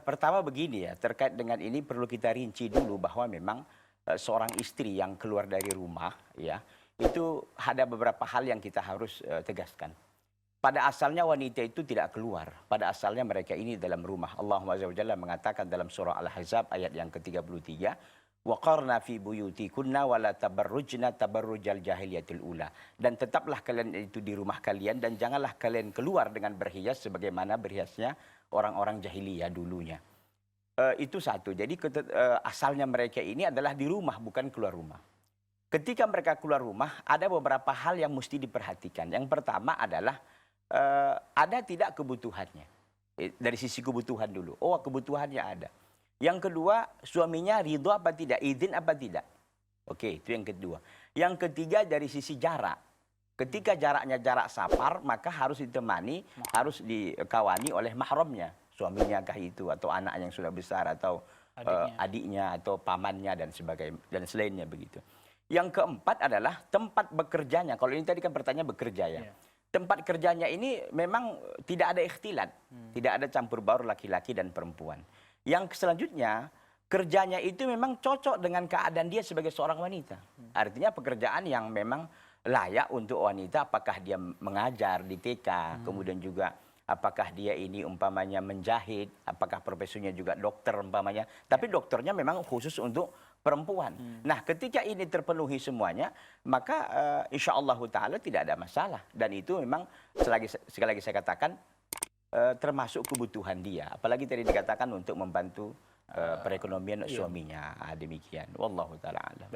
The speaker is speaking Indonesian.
Pertama begini ya, terkait dengan ini perlu kita rinci dulu bahwa memang seorang istri yang keluar dari rumah ya, itu ada beberapa hal yang kita harus tegaskan. Pada asalnya wanita itu tidak keluar. Pada asalnya mereka ini dalam rumah. Allah Azza wa Jalla mengatakan dalam surah Al-Ahzab ayat yang ke-33, "Waqarna fi buyutikunna wa la tabarrujna tabarrujal jahiliyatil ula." Dan tetaplah kalian itu di rumah kalian dan janganlah kalian keluar dengan berhias sebagaimana berhiasnya orang-orang jahiliyah dulunya. Itu satu. Jadi asalnya mereka ini adalah di rumah bukan keluar rumah. Ketika mereka keluar rumah ada beberapa hal yang mesti diperhatikan. Yang pertama adalah ada tidak kebutuhannya. Dari sisi kebutuhan dulu. Oh, kebutuhannya ada. Yang kedua, suaminya ridho apa tidak, izin apa tidak. Oke, itu yang kedua. Yang ketiga dari sisi jarak. Ketika jaraknya jarak safar, maka harus ditemani, harus dikawani oleh mahramnya. Suaminya kah itu, atau anak yang sudah besar, atau adiknya, atau pamannya, dan sebagainya, dan selainnya begitu. Yang keempat adalah tempat bekerjanya. Kalau ini tadi kan pertanyaan bekerja ya. Yeah. Tempat kerjanya ini memang tidak ada ikhtilat. Tidak ada campur baur laki-laki dan perempuan. Yang selanjutnya, kerjanya itu memang cocok dengan keadaan dia sebagai seorang wanita. Artinya pekerjaan yang memang layak untuk wanita, apakah dia mengajar di TK, kemudian juga apakah dia ini umpamanya menjahit, apakah profesinya juga dokter umpamanya. Tapi dokternya memang khusus untuk perempuan. Nah, ketika ini terpenuhi semuanya, maka insya Allah Ta'ala tidak ada masalah. Dan itu memang sekali lagi saya katakan termasuk kebutuhan dia. Apalagi tadi dikatakan untuk membantu perekonomian suaminya. Demikian. Wallahu ta'ala alam.